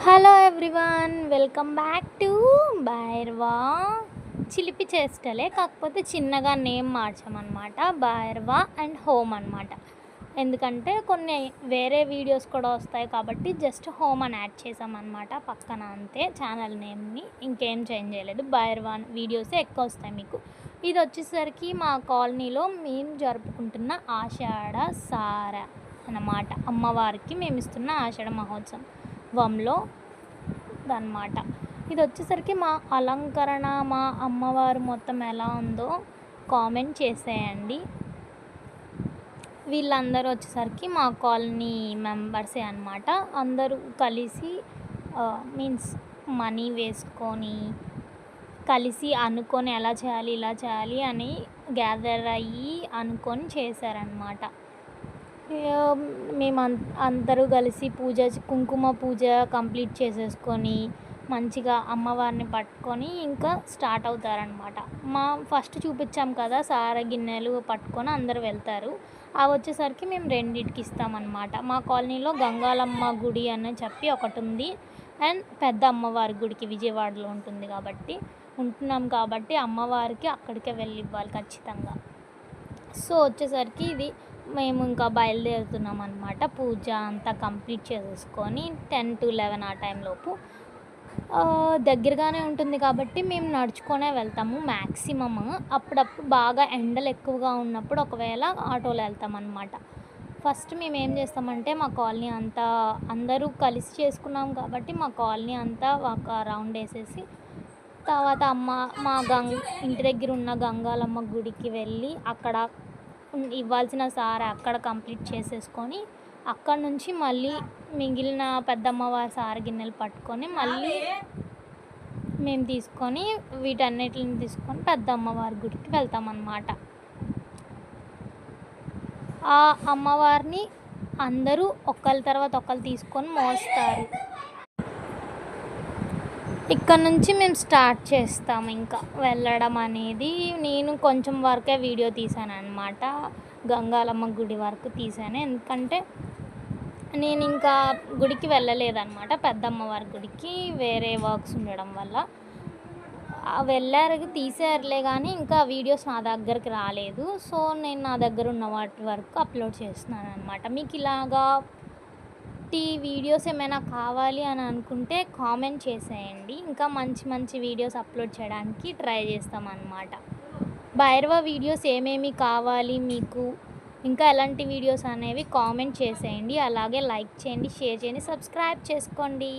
Hello everyone, welcome back to Bhairava. చిలిపి చేష్టలే, కాకపోతే చిన్నగా నేమ్ మార్చామన్నమాట. భైరవా అండ్ హోమ్ అనమాట. ఎందుకంటే కొన్ని వేరే వీడియోస్ కూడా వస్తాయి కాబట్టి జస్ట్ హోమ్ అని యాడ్ చేసామన్నమాట పక్కన, అంతే. ఛానల్ నేమ్ని ఇంకేం చేంజ్ చేయలేదు. భైరవా వీడియోసే ఎక్కువ వస్తాయి మీకు. ఇది వచ్చేసరికి మా కాలనీలో మేము జరుపుకుంటున్న ఆషాఢ సార అన్నమాట. అమ్మవారికి మేము ఇస్తున్న ఆషాఢ మహోత్సవంలో అన్నమాట. ఇది వచ్చేసరికి మా అలంకరణ, మా అమ్మవారు మొత్తం ఎలా ఉందో కామెంట్ చేసేయండి. వీళ్ళందరూ వచ్చేసరికి మా కాలనీ మెంబర్సే అన్నమాట. అందరూ కలిసి మీన్స్ మనీ వేసుకొని కలిసి అనుకొని ఎలా చేయాలి ఇలా చేయాలి అని గ్యాదర్ అయ్యి అనుకొని చేశారనమాట. మేము అందరూ కలిసి కుంకుమ పూజ కంప్లీట్ చేసేసుకొని మంచిగా అమ్మవారిని పట్టుకొని ఇంకా స్టార్ట్ అవుతారనమాట. ఫస్ట్ చూపించాం కదా, సార గిన్నెలు పట్టుకొని అందరూ వెళ్తారు. అవి వచ్చేసరికి మేము రెండింటికి ఇస్తామన్నమాట. మా కాలనీలో గంగాలమ్మ గుడి అని చెప్పి ఒకటి ఉంది, అండ్ పెద్ద అమ్మవారి గుడికి విజయవాడలో ఉంటున్నాం కాబట్టి అమ్మవారికి అక్కడికే వెళ్ళి ఇవ్వాలి ఖచ్చితంగా. సో వచ్చేసరికి ఇది మేము ఇంకా బయలుదేరుతున్నాం అనమాట. పూజ అంతా కంప్లీట్ చేసేసుకొని 10 to 11 ఆ టైంలోపు దగ్గరగానే ఉంటుంది కాబట్టి మేము నడుచుకొనే వెళ్తాము మ్యాక్సిమమ్. అప్పుడప్పుడు బాగా ఎండలు ఎక్కువగా ఉన్నప్పుడు ఒకవేళ ఆటోలో వెళ్తామన్నమాట. ఫస్ట్ మేము ఏం చేస్తామంటే మా కాలనీ అంతా అందరూ కలిసి చేసుకున్నాం కాబట్టి మా కాలనీ అంతా ఒక రౌండ్ వేసేసి తర్వాత మా ఇంటి దగ్గర ఉన్న గంగాలమ్మ గుడికి వెళ్ళి అక్కడ ఇవ్వాల్సిన సార అక్కడ కంప్లీట్ చేసేసుకొని అక్కడ నుంచి మళ్ళీ మిగిలిన పెద్దమ్మవారి సార గిన్నెలు పట్టుకొని మళ్ళీ మేము తీసుకొని వీటన్నిటిని తీసుకొని పెద్ద అమ్మవారి గుడికి వెళ్తామన్నమాట. ఆ అమ్మవారిని అందరూ ఒకళ్ళ తర్వాత ఒకళ్ళు తీసుకొని మోస్తారు. ఇక్కడ నుంచి మేము స్టార్ట్ చేస్తాము ఇంకా వెళ్ళడం అనేది. నేను కొంచెం వరకే వీడియో తీసాను అనమాట, గంగాలమ్మ గుడి వరకు తీసాను. ఎందుకంటే నేను ఇంకా గుడికి వెళ్ళలేదన్నమాట, పెద్దమ్మవారి గుడికి వేరే వర్క్స్ ఉండడం వల్ల. తీసారులే కానీ ఇంకా వీడియోస్ నా దగ్గరికి రాలేదు. సో నేను నా దగ్గర ఉన్న వాటి వరకు అప్లోడ్ చేస్తున్నాను అనమాట. మీకు ఇలాగా వీడియోస్ ఏమైనా కావాలి అని అనుకుంటే కామెంట్ చేసేయండి, ఇంకా మంచి మంచి వీడియోస్ అప్లోడ్ చేయడానికి ట్రై చేస్తామన్నమాట. భైరవ వీడియోస్ ఏమేమి కావాలి మీకు, ఇంకా ఎలాంటి వీడియోస్ అనేవి కామెంట్ చేసేయండి. అలాగే లైక్ చేయండి, షేర్ చేయండి, సబ్స్క్రైబ్ చేసుకోండి.